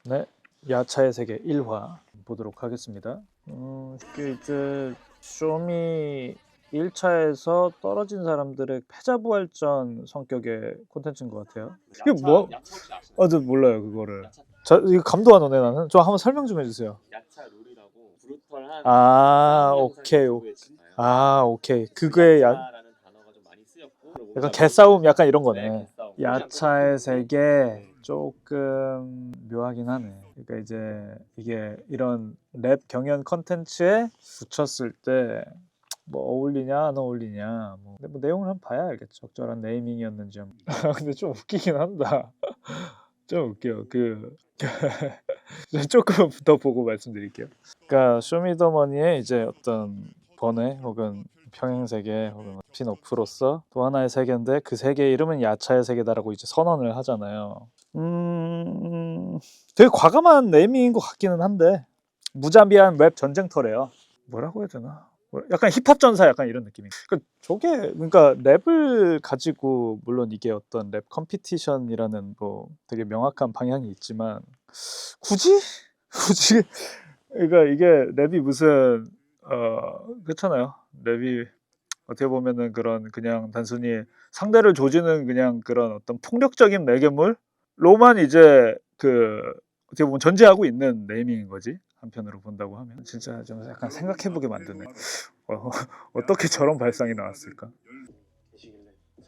네, 야차의 세계 1화 보도록 하겠습니다. 이게 이제 쇼미 1차에서 떨어진 사람들의 패자부활전 성격의 콘텐츠인 것 같아요. 이게 뭐? 야차 혹시 아시나요? 저 몰라요 그거를. 야차, 이거 감도 안 오네 나는. 좀 한번 설명 좀 해주세요. 야차 룰이라고 브루털한 아, 싸움 오케이. 영상의 유튜브에 진짜요. 아, 오케이. 그거에 야차라는 단어가 좀 많이 쓰였고 약간 개싸움 약간 이런 거네. 네, 개싸움. 야차의 세계 네. 조금 묘하긴 하네. 그러니까 이제 이게 이런 랩 경연 컨텐츠에 붙였을 때 뭐 어울리냐 안 어울리냐 근데 뭐 내용을 한번 봐야 알겠죠. 적절한 네이밍이었는지 근데 좀 웃기긴 한다. 좀 웃겨. 조금 더 보고 말씀드릴게요. 그러니까 쇼미더머니의 이제 어떤 번외 혹은 평행세계 혹은 스핀오프로서 또 하나의 세계인데 그 세계의 이름은 야차의 세계다라고 이제 선언을 하잖아요. 되게 과감한 네이밍인 것 같기는 한데 무자비한 웹 전쟁터래요. 뭐라고 해야 되나? 약간 힙합 전사 약간 이런 느낌이. 그러니까 랩을 가지고 물론 이게 어떤 랩 컴피티션이라는 뭐 되게 명확한 방향이 있지만 굳이 굳이 그러니까 이게 랩이 무슨 그렇잖아요. 랩이 어떻게 보면은 그런 그냥 단순히 상대를 조지는 그냥 그런 어떤 폭력적인 매개물로만 이제 어떻게 보면 전제하고 있는 네이밍인 거지. 한편으로 본다고 하면 진짜 좀 약간 생각해보게 만드네. 어떻게 저런 발상이 나왔을까?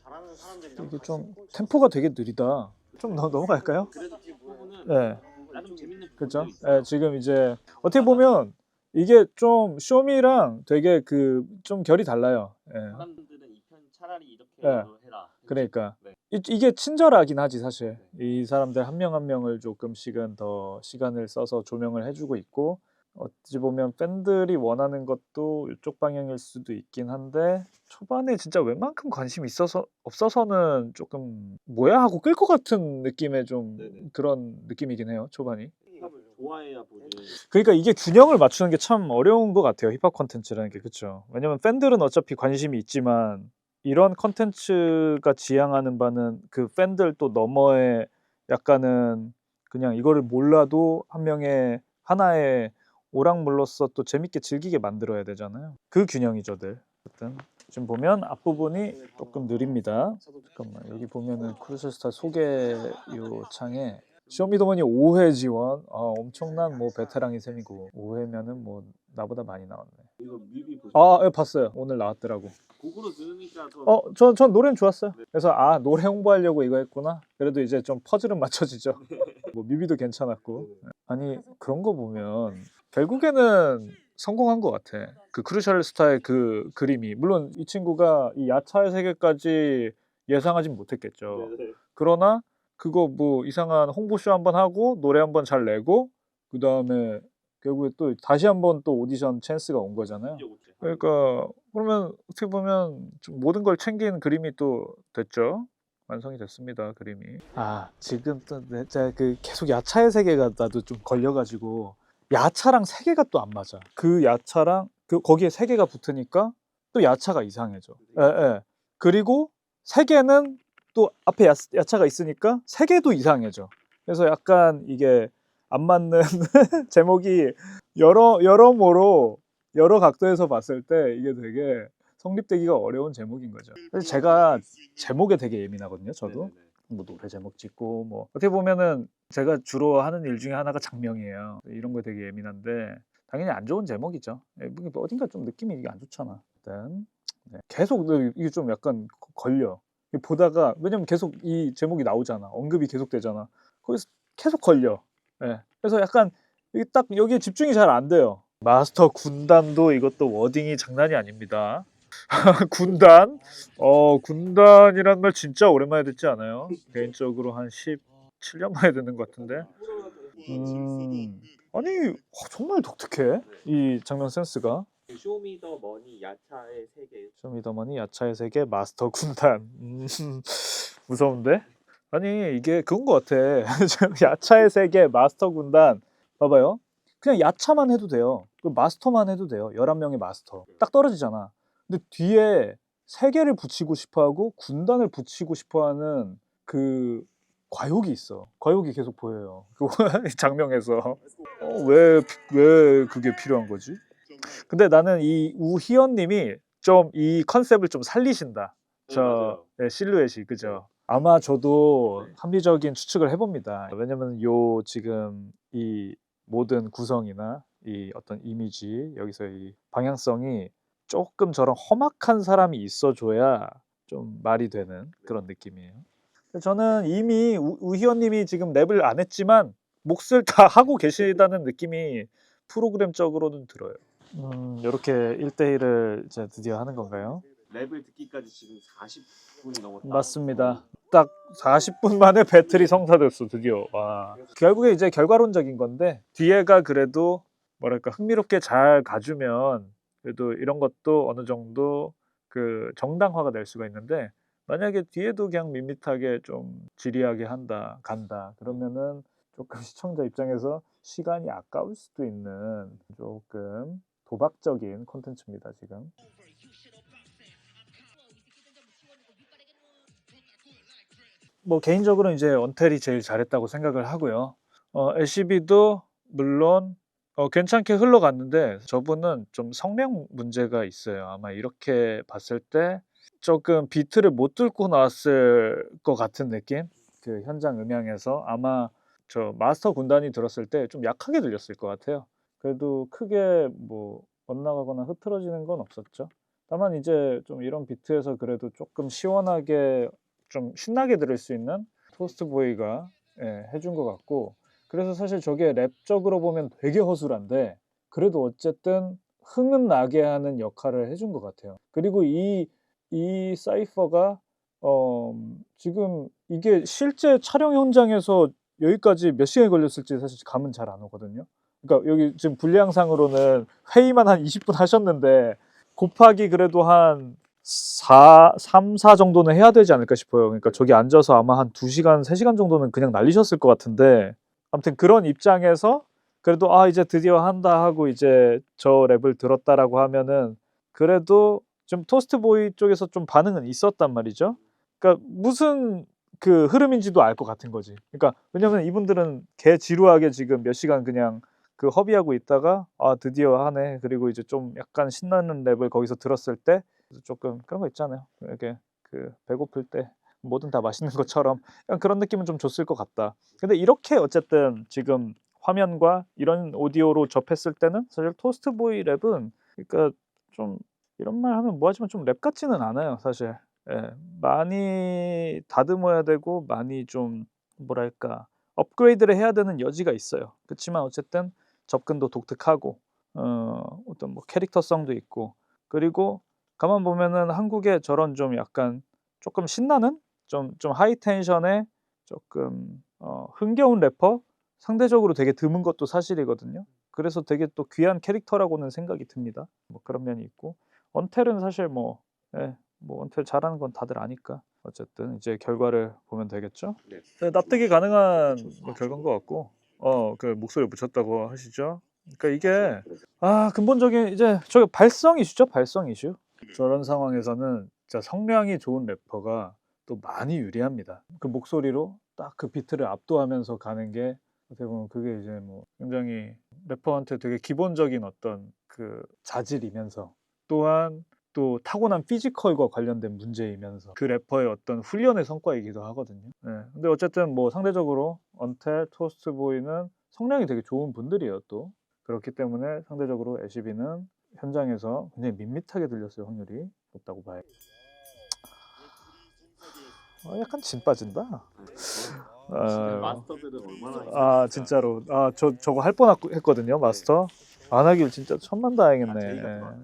잘하는 사람들이랑 이게 좀 템포가 되게 느리다. 좀 넘어갈까요? 그래도 뒤에 보면은 네, 나름 재밌는 그렇죠. 부분도 있어요. 지금 이제 어떻게 보면 이게 좀 쇼미랑 되게 좀 결이 달라요. 사람들은 이 편 차라리 이렇게 네. 해라. 그러니까 네. 이게 친절하긴 하지 사실. 이 사람들 한 명 한 명을 조금씩은 더 시간을 써서 조명을 해주고 있고 어찌 보면 팬들이 원하는 것도 이쪽 방향일 수도 있긴 한데 초반에 진짜 웬만큼 관심이 있어서 없어서는 조금 뭐야 하고 끌 것 같은 느낌의 좀 네네. 그런 느낌이긴 해요 초반이. 좋아해야 보지. 그러니까 이게 균형을 맞추는 게 참 어려운 것 같아요 힙합 콘텐츠라는 게. 그렇죠. 왜냐면 팬들은 어차피 관심이 있지만 이런 콘텐츠가 지향하는 바는 그 팬들 또 너머에 약간은 그냥 이거를 몰라도 한 명의 하나의 오락물로서 또 재밌게 즐기게 만들어야 되잖아요. 그 균형이죠 늘. 어쨌든 지금 보면 앞부분이 조금 느립니다. 잠깐만 여기 보면은 크루셜스타 소개 요 창에 쇼미더머니 5회 지원. 엄청난 뭐 베테랑이 셈이고 5회면은 뭐 나보다 많이 나왔네. 이거 뮤비 보세요. 예, 봤어요. 오늘 나왔더라고. 곡으로 들으니까 더 전 노래는 좋았어요. 그래서 노래 홍보하려고 이거 했구나. 그래도 이제 좀 퍼즐은 맞춰지죠. 뭐 뮤비도 괜찮았고. 아니 그런 거 보면 결국에는 성공한 것 같아. 그 크루셜 스타의 그 그림이 물론 이 친구가 이 야차의 세계까지 예상하진 못했겠죠. 그러나 그거 뭐 이상한 홍보쇼 한번 하고 노래 한번 잘 내고 그 다음에 결국에 또 다시 한번 또 오디션 찬스가 온 거잖아요. 그러니까 그러면 어떻게 보면 좀 모든 걸 챙긴 그림이 또 됐죠. 완성이 됐습니다 그림이. 지금 또 제가 계속 야차의 세계가 나도 좀 걸려가지고 야차랑 세계가 또 안 맞아. 그 야차랑 거기에 세계가 붙으니까 또 야차가 이상해져. 예. 그리고 세계는 또 앞에 야차가 있으니까 세계도 이상해져. 그래서 약간 이게 안 맞는 제목이 여러모로 여러 각도에서 봤을 때 이게 되게 성립되기가 어려운 제목인 거죠. 그래서 제가 제목에 되게 예민하거든요. 저도 뭐 노래 제목 짓고 뭐 어떻게 보면은 제가 주로 하는 일 중에 하나가 장명이에요. 이런 거에 되게 예민한데 당연히 안 좋은 제목이죠. 어딘가 좀 느낌이 이게 안 좋잖아. 일단 계속 이게 좀 약간 걸려. 보다가 왜냐면 계속 이 제목이 나오잖아. 언급이 계속 되잖아. 거기서 계속 걸려. 그래서 약간 이게 딱 여기에 집중이 잘 안 돼요. 마스터 군단도 이것도 워딩이 장난이 아닙니다. 군단? 군단이란 말 진짜 오랜만에 듣지 않아요? 개인적으로 한 17년 만에 듣는 것 같은데. 아니 정말 독특해 이 장면 센스가. 쇼미더머니 야차의 세계. 쇼미더머니 야차의 세계 마스터 군단. 무서운데? 아니 이게 그건 것 같아. 야차의 세계 마스터 군단. 봐봐요. 그냥 야차만 해도 돼요. 그 마스터만 해도 돼요. 11명의 마스터. 딱 떨어지잖아. 근데 뒤에 세계를 붙이고 싶어하고 군단을 붙이고 싶어하는 그 과욕이 있어. 과욕이 계속 보여요. 그 장면에서 왜 그게 필요한 거지? 근데 나는 이 우희연님이 좀 이 컨셉을 좀 살리신다. 맞아요. 네, 실루엣이 그죠? 아마 저도 합리적인 추측을 해봅니다. 왜냐면 요 지금 이 모든 구성이나 이 어떤 이미지 여기서 이 방향성이 조금 저런 험악한 사람이 있어줘야 좀 말이 되는 그런 느낌이에요. 저는 이미 우희연님이 지금 랩을 안 했지만 몫을 다 하고 계시다는 느낌이 프로그램적으로는 들어요. 이렇게 1대1을 이제 드디어 하는 건가요? 랩을 듣기까지 지금 40분이 넘었다. 맞습니다. 딱 40분 만에 배틀이 성사됐어 드디어. 와. 결국에 이제 결과론적인 건데 뒤에가 그래도 뭐랄까 흥미롭게 잘 가주면 그래도 이런 것도 어느 정도 그 정당화가 될 수가 있는데 만약에 뒤에도 그냥 밋밋하게 좀 지리하게 간다 그러면은 조금 시청자 입장에서 시간이 아까울 수도 있는 조금 도박적인 콘텐츠입니다 지금. 뭐 개인적으로 이제 언텔이 제일 잘했다고 생각을 하고요. LCB도 물론 괜찮게 흘러갔는데 저분은 좀 성량 문제가 있어요. 아마 이렇게 봤을 때 조금 비트를 못 뚫고 나왔을 것 같은 느낌? 그 현장 음향에서 아마 저 마스터 군단이 들었을 때 좀 약하게 들렸을 것 같아요. 그래도 크게 뭐 엇나가거나 흐트러지는 건 없었죠. 다만 이제 좀 이런 비트에서 그래도 조금 시원하게 좀 신나게 들을 수 있는 토스트 보이가 해준 것 같고 그래서 사실 저게 랩적으로 보면 되게 허술한데 그래도 어쨌든 흥은 나게 하는 역할을 해준 것 같아요. 그리고 이 사이퍼가 지금 이게 실제 촬영 현장에서 여기까지 몇 시간이 걸렸을지 사실 감은 잘 안 오거든요. 그러니까 여기 지금 분량상으로는 회의만 한 20분 하셨는데 곱하기 그래도 한 3, 4 정도는 해야 되지 않을까 싶어요. 그러니까 저기 앉아서 아마 한 2시간, 3시간 정도는 그냥 날리셨을 것 같은데 아무튼 그런 입장에서 그래도 이제 드디어 한다 하고 이제 저 랩을 들었다라고 하면은 그래도 좀 토스트 보이 쪽에서 좀 반응은 있었단 말이죠. 그러니까 무슨 그 흐름인지도 알 것 같은 거지. 그러니까 왜냐면 이분들은 개 지루하게 지금 몇 시간 그냥 그 허비하고 있다가 드디어 하네. 그리고 이제 좀 약간 신나는 랩을 거기서 들었을 때 조금 그런 거 있잖아요. 이렇게 그 배고플 때 뭐든 다 맛있는 것처럼 약간 그런 느낌은 좀 줬을 것 같다. 근데 이렇게 어쨌든 지금 화면과 이런 오디오로 접했을 때는 사실 토스트 보이 랩은 그러니까 좀 이런 말 하면 뭐하지만 좀 랩 같지는 않아요, 사실. 예, 많이 다듬어야 되고 많이 좀 뭐랄까 업그레이드를 해야 되는 여지가 있어요. 그렇지만 어쨌든 접근도 독특하고 어떤 뭐 캐릭터성도 있고 그리고 가만 보면은 한국에 저런 좀 약간 조금 신나는 좀 하이 텐션의 조금 흥겨운 래퍼 상대적으로 되게 드문 것도 사실이거든요. 그래서 되게 또 귀한 캐릭터라고는 생각이 듭니다. 뭐 그런 면이 있고 언텔은 사실 뭐 언텔 잘하는 건 다들 아니까 어쨌든 이제 결과를 보면 되겠죠. 네. 납득이 가능한 뭐 결과인 것 같고 그 목소리 붙였다고 하시죠. 그러니까 이게 근본적인 이제 저기 발성 이슈죠, 발성 이슈. 저런 상황에서는 진짜 성량이 좋은 래퍼가 또 많이 유리합니다. 그 목소리로 딱 그 비트를 압도하면서 가는 게 어떻게 보면 그게 이제 뭐 굉장히 래퍼한테 되게 기본적인 어떤 그 자질이면서 또한 또 타고난 피지컬과 관련된 문제이면서 그 래퍼의 어떤 훈련의 성과이기도 하거든요. 근데 어쨌든 뭐 상대적으로 언텔, 토스트 보이는 성량이 되게 좋은 분들이에요 또. 그렇기 때문에 상대적으로 LCB는 현장에서 굉장히 밋밋하게 들렸을 확률이 높다고 봐요. 약간 진 빠진다. 진짜 마스터들은 얼마나 진짜로 저거 할 뻔했거든요 마스터. 안 하길 진짜 천만다행이네.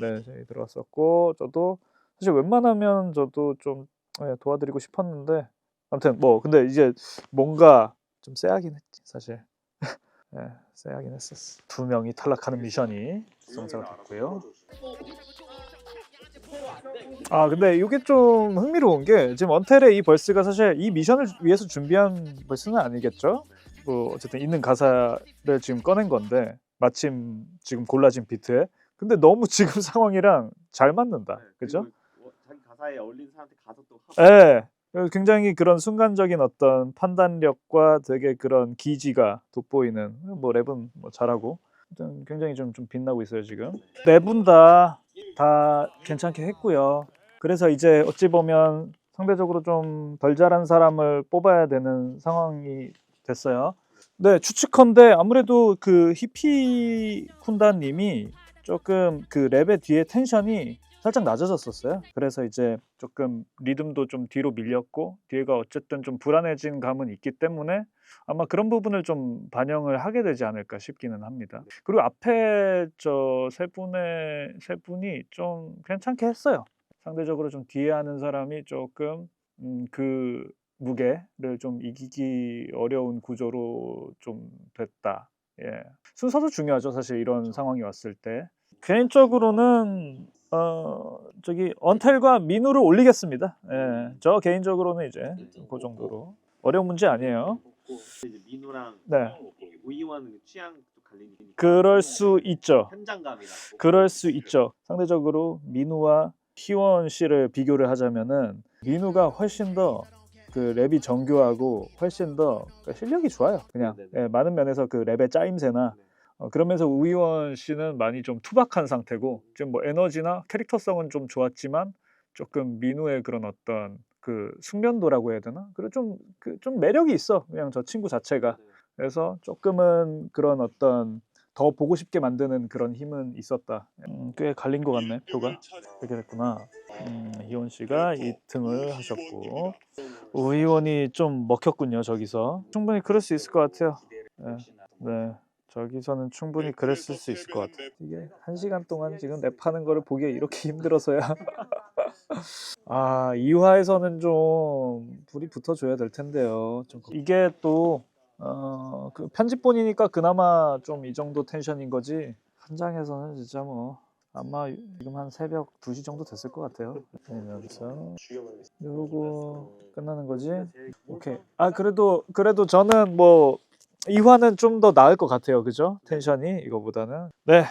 네, 저희 들어왔었고 저도 사실 웬만하면 저도 좀 도와드리고 싶었는데 아무튼 뭐 근데 이제 뭔가 좀 쎄하긴 했지 사실. 쎄하긴 했었어. 2명이 탈락하는 미션이 성사가 됐고요. 근데 이게 좀 흥미로운 게 지금 언텔의 이 벌스가 사실 이 미션을 위해서 준비한 벌스는 아니겠죠? 뭐 어쨌든 있는 가사를 지금 꺼낸 건데 마침 지금 골라진 비트에 근데 너무 지금 상황이랑 잘 맞는다. 그죠? 자기 가사에 어울리는 사람한테 가서 또 하고. 예. 그래서 굉장히 그런 순간적인 어떤 판단력과 되게 그런 기지가 돋보이는 뭐 랩은 뭐 잘하고 굉장히 좀 빛나고 있어요 지금. 네 분 다 괜찮게 했고요. 그래서 이제 어찌 보면 상대적으로 좀 덜 잘한 사람을 뽑아야 되는 상황이 됐어요. 네, 추측컨대 아무래도 그 히피 쿤다님이 조금 그 랩의 뒤에 텐션이 살짝 낮아졌었어요. 그래서 이제 조금 리듬도 좀 뒤로 밀렸고 뒤에가 어쨌든 좀 불안해진 감은 있기 때문에 아마 그런 부분을 좀 반영을 하게 되지 않을까 싶기는 합니다. 그리고 앞에 저 세 분이 좀 괜찮게 했어요. 상대적으로 좀 뒤에 하는 사람이 조금 그 무게를 좀 이기기 어려운 구조로 좀 됐다. 예. 순서도 중요하죠. 사실 이런 상황이 왔을 때. 개인적으로는 저기 언텔과 민우를 올리겠습니다. 예. 저 개인적으로는 이제 그 정도로 어려운 문제 아니에요. 이제 민우랑 네. 우이원 취향 갈리니까 그럴 수 있죠. 현장감이다. 그럴 수 있죠. 상대적으로 민우와 희원 씨를 비교를 하자면은 민우가 훨씬 더 그 랩이 정교하고 훨씬 더 실력이 좋아요. 그냥 예, 많은 면에서 그 랩의 짜임새나 그러면서 우희원 씨는 많이 좀 투박한 상태고 지금 뭐 에너지나 캐릭터성은 좀 좋았지만 조금 민우의 그런 어떤 그 숙련도라고 해야 되나? 그리고 좀 매력이 있어. 그냥 저 친구 자체가. 그래서 조금은 그런 어떤 더 보고 싶게 만드는 그런 힘은 있었다. 꽤 갈린 것 같네 표가. 이렇게 됐구나. 희원 씨가 2등을 하셨고 우희원이 좀 먹혔군요 저기서. 충분히 그럴 수 있을 것 같아요. 네. 네. 저기서는 충분히 그랬을 수 있을 것 같아요. 이게 1시간 동안 지금 랩하는 거를 보기에 이렇게 힘들어서야. 아 2화에서는 좀 불이 붙어줘야 될 텐데요. 좀 이게 또 그 편집본이니까 그나마 좀 이 정도 텐션인 거지 현장에서는 진짜 뭐 아마 지금 한 새벽 2시 정도 됐을 것 같아요. 그러면서 이러고 끝나는 거지. 오케이. 아 그래도 저는 뭐 2화는 좀 더 나을 것 같아요. 그죠? 텐션이 이거보다는. 네.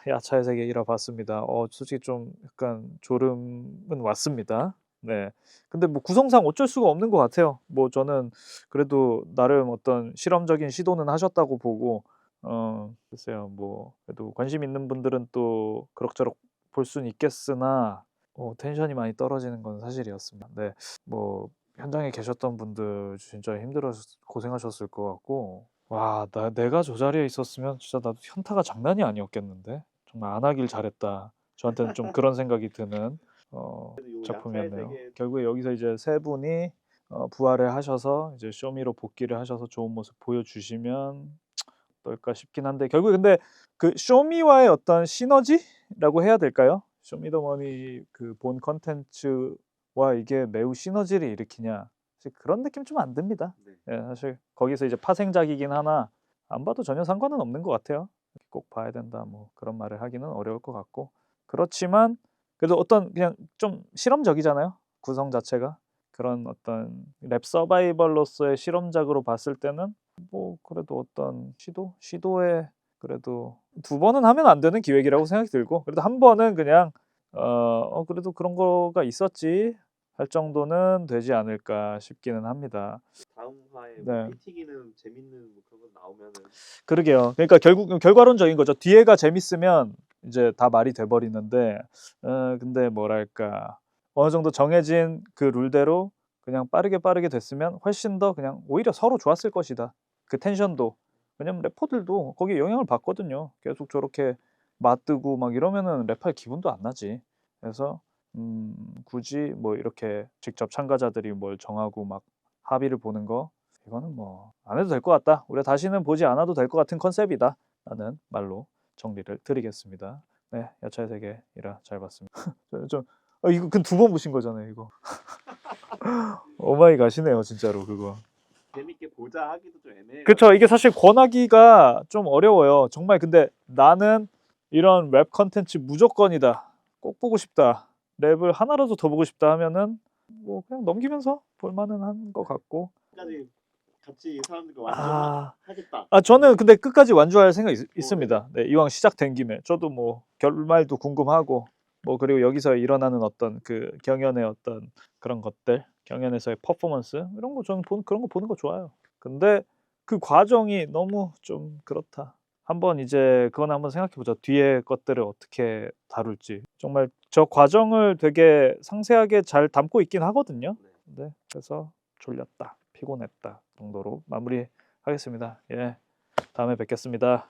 야차의 세계 1화 봤습니다. 솔직히 좀 약간 졸음은 왔습니다. 네. 근데 뭐 구성상 어쩔 수가 없는 것 같아요. 뭐 저는 그래도 나름 어떤 실험적인 시도는 하셨다고 보고 글쎄요. 뭐 그래도 관심 있는 분들은 또 그럭저럭 볼 수는 있겠으나 텐션이 많이 떨어지는 건 사실이었습니다. 네. 뭐 현장에 계셨던 분들 진짜 고생하셨을 것 같고 와, 내가 저 자리에 있었으면 진짜 나도 현타가 장난이 아니었겠는데 정말 안 하길 잘했다. 저한테는 좀 그런 생각이 드는 작품이었네요. 결국에 여기서 이제 세 분이 부활을 하셔서 이제 쇼미로 복귀를 하셔서 좋은 모습 보여주시면 어떨까 싶긴 한데 결국에 근데 그 쇼미와의 어떤 시너지라고 해야 될까요? 쇼미더머니 그 본 컨텐츠와 이게 매우 시너지를 일으키냐 사실 그런 느낌 좀 안 듭니다. 예, 사실 거기서 이제 파생작이긴 하나 안 봐도 전혀 상관은 없는 것 같아요. 꼭 봐야 된다 뭐 그런 말을 하기는 어려울 것 같고 그렇지만 그래도 어떤 그냥 좀 실험적이잖아요. 구성 자체가 그런 어떤 랩 서바이벌로서의 실험작으로 봤을 때는 뭐 그래도 어떤 시도에 그래도 2번은 하면 안 되는 기획이라고 생각이 들고 그래도 한 번은 그냥 그래도 그런 거가 있었지 할 정도는 되지 않을까 싶기는 합니다. 다음 화에 네. 피 튀기는 재밌는 뭐 그런 거 나오면은 그러게요. 그러니까 결국 결과론적인 거죠. 뒤에가 재밌으면 이제 다 말이 돼 버리는데 근데 뭐랄까 어느 정도 정해진 그 룰대로 그냥 빠르게 됐으면 훨씬 더 그냥 오히려 서로 좋았을 것이다. 그 텐션도. 왜냐면 래퍼들도 거기에 영향을 받거든요. 계속 저렇게 맞들고 막 이러면은 랩할 기분도 안 나지. 그래서 굳이 뭐 이렇게 직접 참가자들이 뭘 정하고 막 합의를 보는 거 이거는 뭐 안 해도 될 것 같다. 우리가 다시는 보지 않아도 될 것 같은 컨셉이다. 라는 말로 정리를 드리겠습니다. 네, 야차의 세계 1화 잘 봤습니다. 이거 그 2번 보신 거잖아요, 이거. 오마이 갓이네요, 진짜로 그거. 재밌게 보자 하기도 좀 애매해. 그쵸, 이게 사실 권하기가 좀 어려워요. 정말 근데 나는 이런 랩 컨텐츠 무조건이다. 꼭 보고 싶다. 랩을 하나라도 더 보고 싶다 하면은 뭐 그냥 넘기면서 볼만은 한 것 같고. 끝까지 같이 사람들과 아, 완주하겠다. 저는 근데 끝까지 완주할 생각이 있습니다. 네, 이왕 시작된 김에 저도 뭐 결말도 궁금하고 뭐 그리고 여기서 일어나는 어떤 그 경연의 어떤 그런 것들 경연에서의 퍼포먼스 이런 거 저는 그런 거 보는 거 좋아요. 근데 그 과정이 너무 좀 그렇다. 한번 이제 그건 한번 생각해 보자. 뒤에 것들을 어떻게 다룰지. 정말 저 과정을 되게 상세하게 잘 담고 있긴 하거든요. 네. 네, 그래서 졸렸다, 피곤했다 정도로 마무리하겠습니다. 예, 다음에 뵙겠습니다.